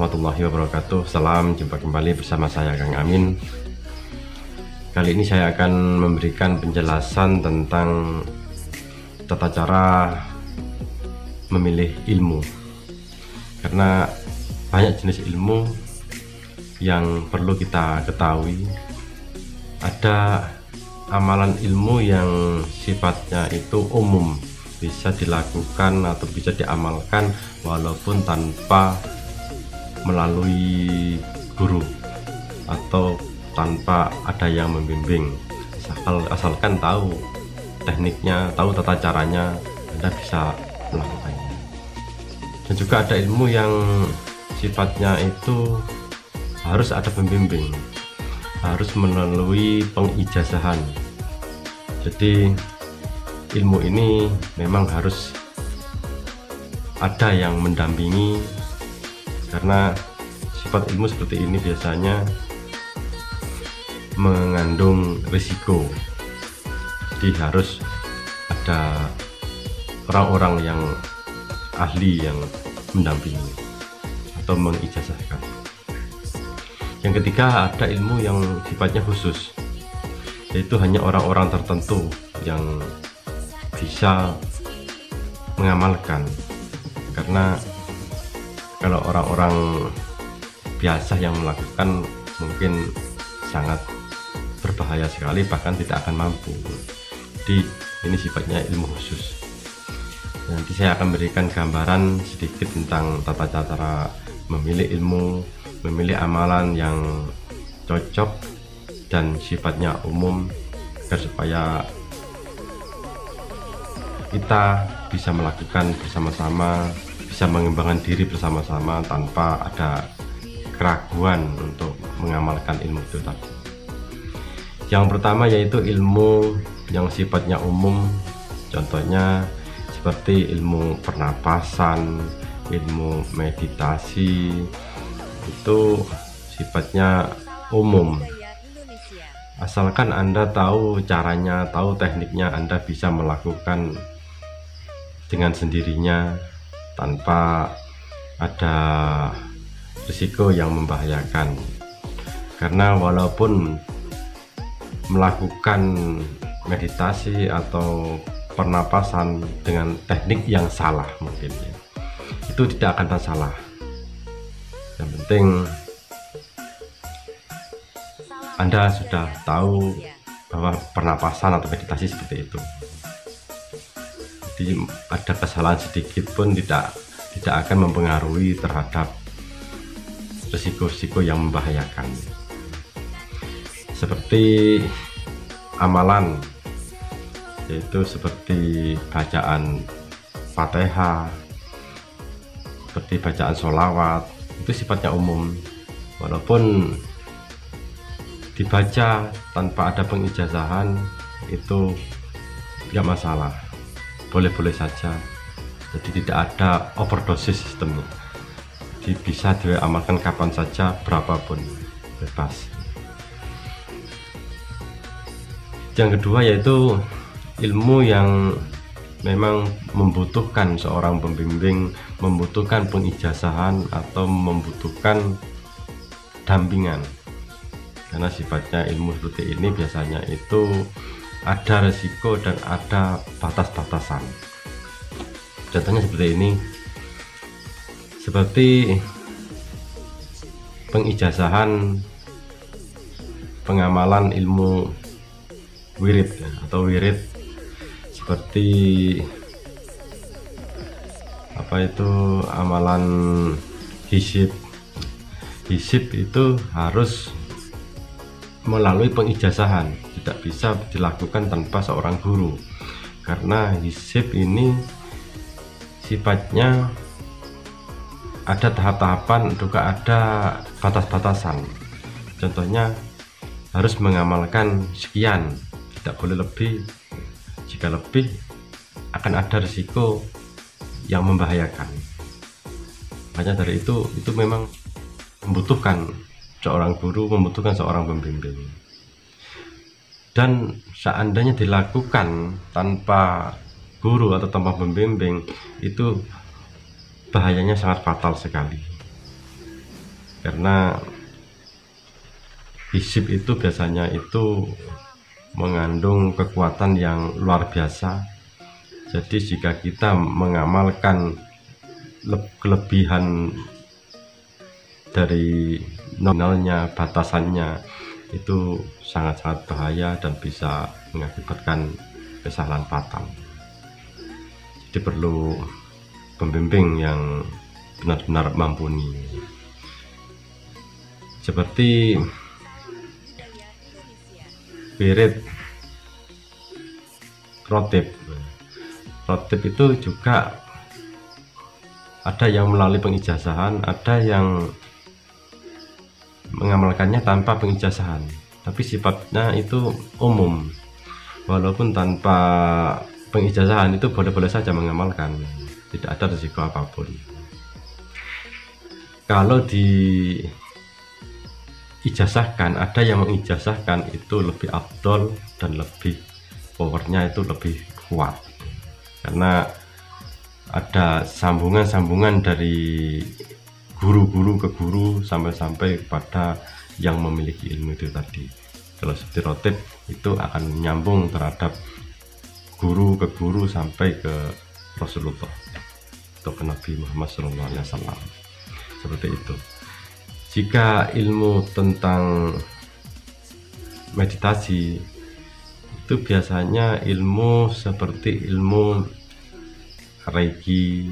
warahmatullahi wabarakatuh. Salam jumpa kembali bersama saya Kang Amin. Kali ini saya akan memberikan penjelasan tentang tata cara memilih ilmu, karena banyak jenis ilmu yang perlu kita ketahui. Ada amalan ilmu yang sifatnya itu umum, bisa dilakukan atau bisa diamalkan walaupun tanpa melalui guru atau tanpa ada yang membimbing, asalkan tahu tekniknya, tahu tata caranya, Anda bisa melakukannya. Dan juga ada ilmu yang sifatnya itu harus ada pembimbing, harus melalui pengijazahan. Jadi ilmu ini memang harus ada yang mendampingi, karena sifat ilmu seperti ini biasanya mengandung risiko. Jadi harus ada orang-orang yang ahli yang mendampingi atau mengijazahkan. Yang ketiga, ada ilmu yang sifatnya khusus, yaitu hanya orang-orang tertentu yang bisa mengamalkan. Karena kalau orang-orang biasa yang melakukan mungkin sangat berbahaya sekali, bahkan tidak akan mampu. Jadi ini sifatnya ilmu khusus. Nanti saya akan berikan gambaran sedikit tentang tata cara memilih ilmu, memilih amalan yang cocok dan sifatnya umum, agar supaya kita bisa melakukan bersama-sama, bisa mengembangkan diri bersama-sama tanpa ada keraguan untuk mengamalkan ilmu itu tadi. Yang pertama yaitu ilmu yang sifatnya umum, contohnya seperti ilmu pernapasan, ilmu meditasi, itu sifatnya umum. Asalkan Anda tahu caranya, tahu tekniknya, Anda bisa melakukan dengan sendirinya tanpa ada risiko yang membahayakan. Karena walaupun melakukan meditasi atau pernapasan dengan teknik yang salah, mungkin ya, itu tidak akan salah. Yang penting Anda sudah tahu bahwa pernapasan atau meditasi seperti itu. Jadi ada kesalahan sedikit pun tidak akan mempengaruhi terhadap risiko-risiko yang membahayakan. Seperti amalan, yaitu seperti bacaan Fatihah, seperti bacaan sholawat, itu sifatnya umum. Walaupun dibaca tanpa ada pengijazahan itu tidak masalah, boleh-boleh saja. Jadi tidak ada overdosis sistemnya, jadi bisa diamalkan kapan saja, berapapun, bebas. Yang kedua yaitu ilmu yang memang membutuhkan seorang pembimbing, membutuhkan pengijazahan atau membutuhkan dampingan. Karena sifatnya ilmu seperti ini biasanya itu ada resiko dan ada batas-batasan. Contohnya seperti ini, seperti pengijazahan pengamalan ilmu wirid atau wirid, seperti apa itu amalan hisib. Hisib itu harus melalui pengijazahan, tidak bisa dilakukan tanpa seorang guru, karena hisib ini sifatnya ada tahap-tahapan, juga ada batas-batasan. Contohnya harus mengamalkan sekian, tidak boleh lebih. Jika lebih akan ada risiko yang membahayakan. Makanya dari itu memang membutuhkan seorang guru, membutuhkan seorang pembimbing. Dan seandainya dilakukan tanpa guru atau tanpa pembimbing, itu bahayanya sangat fatal sekali. karena hizib itu biasanya itu mengandung kekuatan yang luar biasa. Jadi jika kita mengamalkan kelebihan dari nominalnya, batasannya, itu sangat-sangat bahaya dan bisa mengakibatkan kesalahan fatal. Jadi perlu pembimbing yang benar-benar mumpuni. Seperti wirid rotib. Rotib itu juga ada yang melalui pengijazahan, ada yang mengamalkannya tanpa pengijazahan, tapi sifatnya itu umum. Walaupun tanpa pengijazahan itu boleh-boleh saja mengamalkan, tidak ada risiko apapun. Kalau diijazahkan, ada yang mengijazahkan itu lebih afdol dan lebih powernya itu lebih kuat, karena ada sambungan-sambungan dari guru-guru ke guru sampai kepada yang memiliki ilmu itu tadi. Kalau seperti rotib itu akan nyambung terhadap guru ke guru sampai ke Rasulullah atau ke Nabi Muhammad SAW. Seperti itu. Jika ilmu tentang meditasi itu biasanya ilmu seperti ilmu Reiki,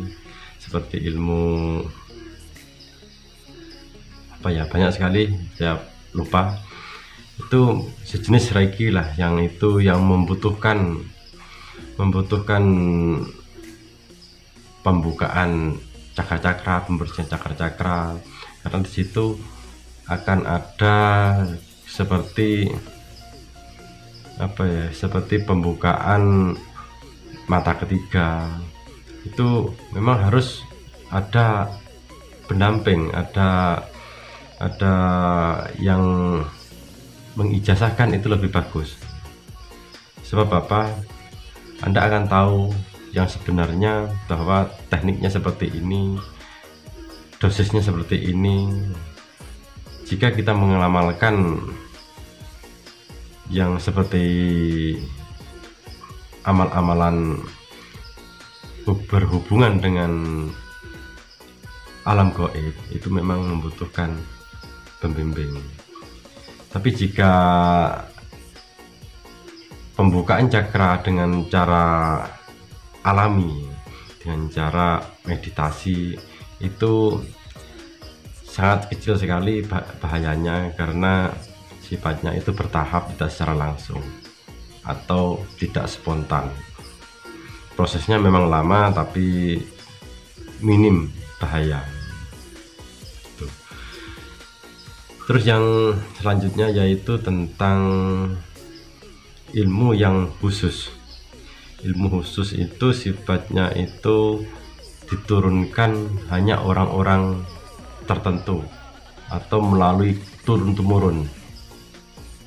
seperti ilmu banyak sekali, saya lupa. Itu sejenis Reiki lah, yang itu yang membutuhkan pembukaan cakra-cakra, pembersihan cakra-cakra, karena di situ akan ada seperti seperti pembukaan mata ketiga. Itu memang harus ada pendamping, ada yang mengijazahkan, itu lebih bagus. Sebab apa? Anda akan tahu yang sebenarnya, bahwa tekniknya seperti ini, dosisnya seperti ini. Jika kita mengamalkan yang seperti amal-amalan berhubungan dengan alam gaib, itu memang membutuhkan pembimbing. Tapi jika pembukaan cakra dengan cara alami, dengan cara meditasi, itu sangat kecil sekali bahayanya, karena sifatnya itu bertahap, tidak secara langsung atau tidak spontan. Prosesnya memang lama tapi minim bahaya. Terus yang selanjutnya yaitu tentang ilmu yang khusus. Ilmu khusus itu sifatnya itu diturunkan hanya orang-orang tertentu atau melalui turun-temurun,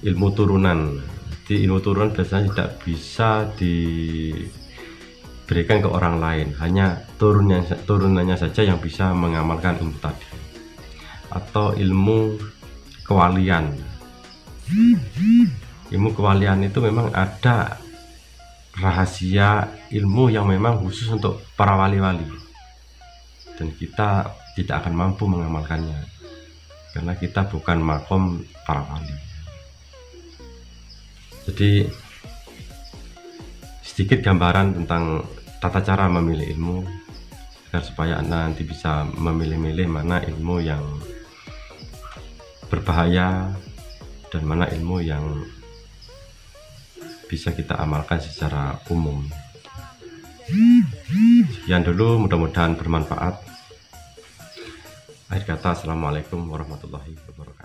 ilmu turunan. Di ilmu turunan biasanya tidak bisa diberikan ke orang lain, hanya turunannya saja yang bisa mengamalkan ilmu tadi. Atau ilmu kewalian. Ilmu kewalian itu memang ada rahasia ilmu yang memang khusus untuk para wali-wali, dan kita tidak akan mampu mengamalkannya karena kita bukan makom para wali. Jadi sedikit gambaran tentang tata cara memilih ilmu, agar supaya Anda nanti bisa memilih-milih mana ilmu yang berbahaya dan mana ilmu yang bisa kita amalkan secara umum. Sekian dulu, mudah-mudahan bermanfaat. Akhir kata, assalamualaikum warahmatullahi wabarakatuh.